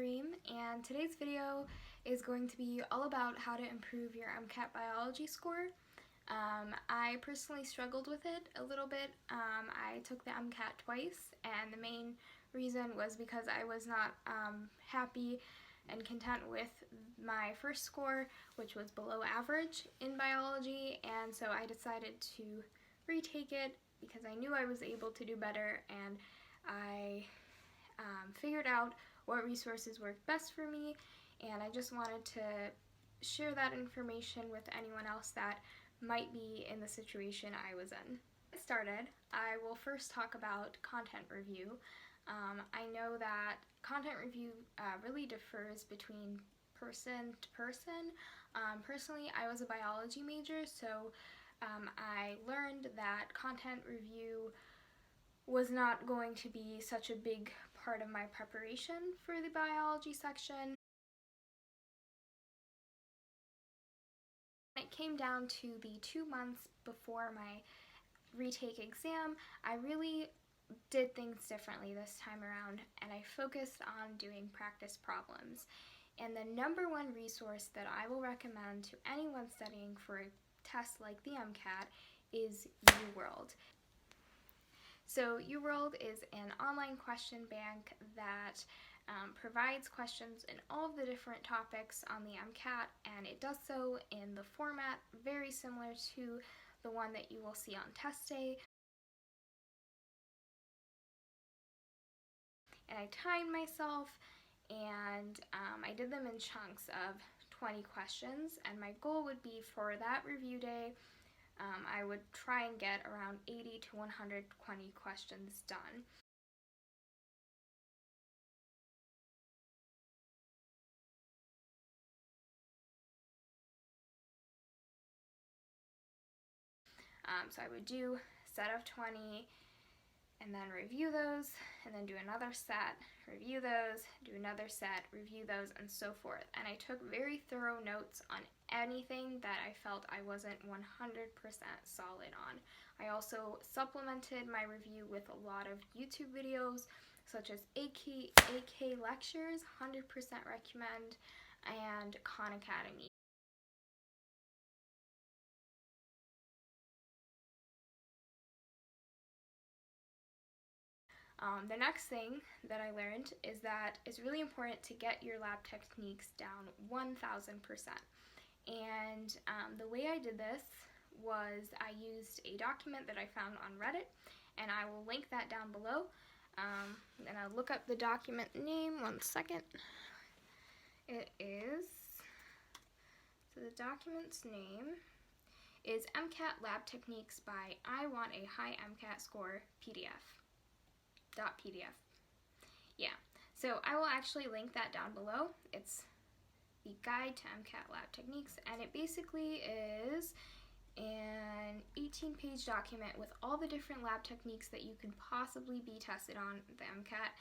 Reem, and today's video is going to be all about how to improve your MCAT biology score. I personally struggled with it a little bit. I took the MCAT twice, and the main reason was because I was not happy and content with my first score, which was below average in biology, and so I decided to retake it because I knew I was able to do better, and I figured out what resources worked best for me, and I just wanted to share that information with anyone else that might be in the situation I was in. To get started, I will first talk about content review. I know that content review really differs between person to person. Personally, I was a biology major, so I learned that content review was not going to be such a big part of my preparation for the biology section. When it came down to the 2 months before my retake exam, I really did things differently this time around, and I focused on doing practice problems. And the number one resource that I will recommend to anyone studying for a test like the MCAT is UWorld. So UWorld is an online question bank that provides questions in all of the different topics on the MCAT, and it does so in the format very similar to the one that you will see on test day. And I timed myself, and I did them in chunks of 20 questions, and my goal would be for that review day, I would try and get around 80 to 120 questions done. So I would do a set of 20, and then review those, and then do another set, review those, do another set, review those, and so forth. And I took very thorough notes on anything that I felt I wasn't 100% solid on. I also supplemented my review with a lot of YouTube videos, such as AK lectures, 100% recommend, and Khan Academy. The next thing that I learned is that it's really important to get your lab techniques down 1000%. And the way I did this was I used a document that I found on Reddit, and I will link that down below. And I'll look up the document name, 1 second. It is, so the document's name is MCAT Lab Techniques by I Want a High MCAT Score PDF. .pdf. Yeah, so I will actually link that down below. It's the Guide to MCAT Lab Techniques, and it basically is an 18-page document with all the different lab techniques that you can possibly be tested on the MCAT.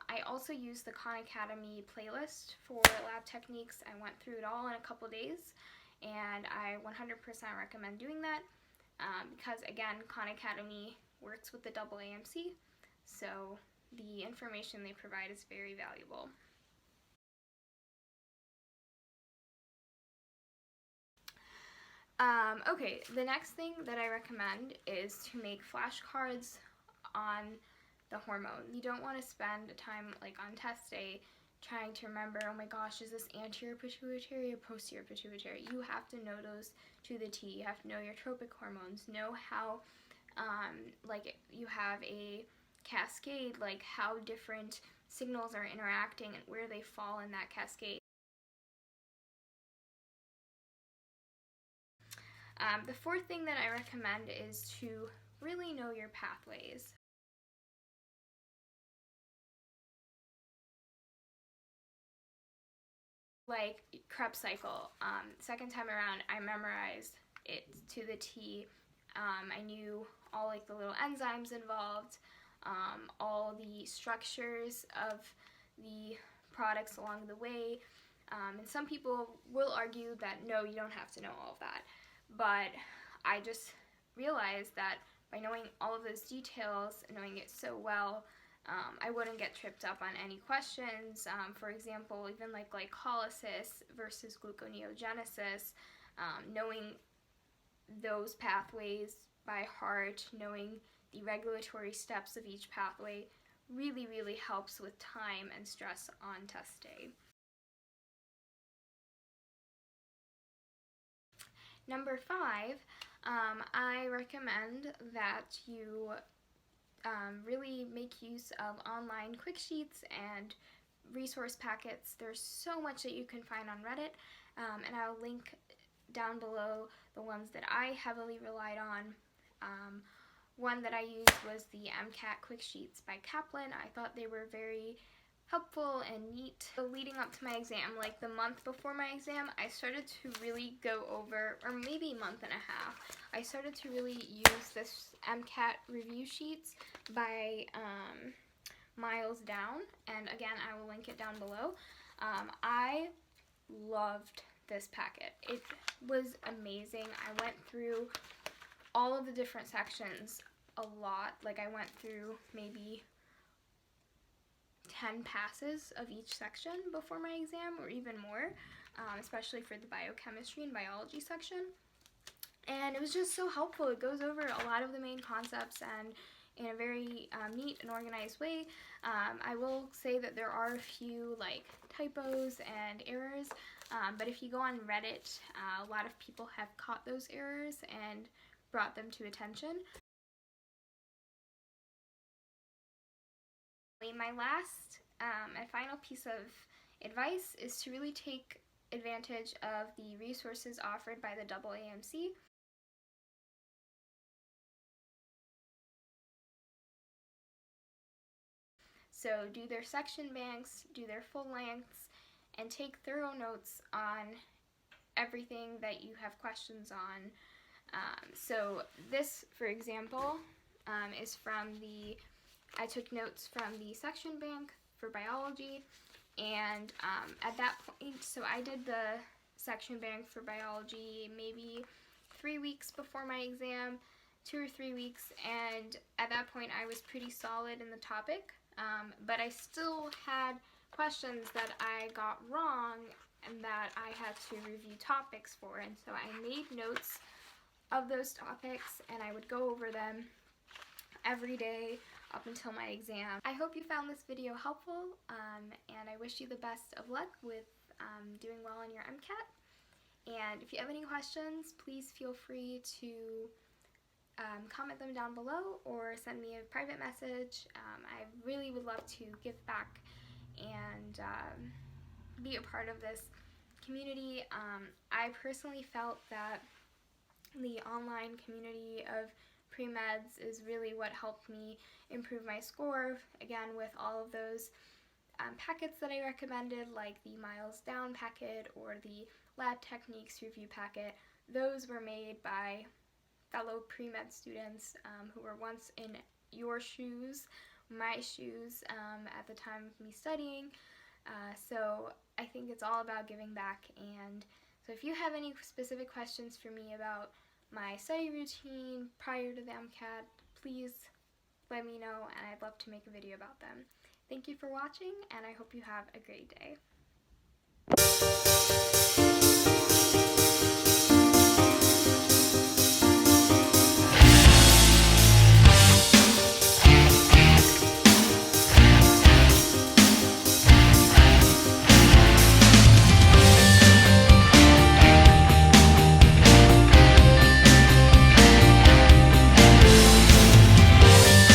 I also used the Khan Academy playlist for lab techniques. I went through it all in a couple days, and I 100% recommend doing that because, again, Khan Academy works with the AAMC, so the information they provide is very valuable. Okay, the next thing that I recommend is to make flashcards on the hormone. You don't want to spend time like on test day trying to remember, oh my gosh, is this anterior pituitary or posterior pituitary? You have to know those to the T. You have to know your tropic hormones, know how, like you have a cascade, like how different signals are interacting and where they fall in that cascade. The fourth thing that I recommend is to really know your pathways. Like Krebs cycle, second time around I memorized it to the T. I knew all like the little enzymes involved, all the structures of the products along the way, and some people will argue that no, you don't have to know all of that, but I just realized that by knowing all of those details and knowing it so well, I wouldn't get tripped up on any questions. For example, even like glycolysis versus gluconeogenesis, knowing those pathways by heart, knowing the regulatory steps of each pathway really, really helps with time and stress on test day. Number 5, I recommend that you really make use of online Quicksheets and resource packets. There's so much that you can find on Reddit, and I'll link down below the ones that I heavily relied on. One that I used was the MCAT Quicksheets by Kaplan. I thought they were very helpful and neat. So leading up to my exam, like the month before my exam, I started to really go over, or maybe a month and a half, I started to really use this MCAT review sheets by Miles Down, and again I will link it down below. I loved this packet. It was amazing. I went through all of the different sections a lot. Like I went through maybe 10 passes of each section before my exam, or even more, especially for the biochemistry and biology section. And it was just so helpful. It goes over a lot of the main concepts and in a very neat and organized way. I will say that there are a few like typos and errors, but if you go on Reddit, a lot of people have caught those errors and brought them to attention. My last and final piece of advice is to really take advantage of the resources offered by the AAMC. So do their section banks, do their full lengths, and take thorough notes on everything that you have questions on. So this, for example, is from I took notes from the section bank for biology, and at that point, so I did the section bank for biology maybe 3 weeks before my exam, 2 or 3 weeks, and at that point I was pretty solid in the topic, but I still had questions that I got wrong and that I had to review topics for, and so I made notes of those topics and I would go over them every day up until my exam. I hope you found this video helpful, and I wish you the best of luck with doing well on your MCAT. And if you have any questions, please feel free to comment them down below or send me a private message. I really would love to give back and be a part of this community. I personally felt that the online community of pre-meds is really what helped me improve my score, again with all of those packets that I recommended, like the Miles Down packet or the Lab Techniques review packet. Those were made by fellow pre-med students who were once in your shoes, my shoes, at the time of me studying. So I think it's all about giving back, and so if you have any specific questions for me about my study routine prior to the MCAT, please let me know and I'd love to make a video about them. Thank you for watching, and I hope you have a great day.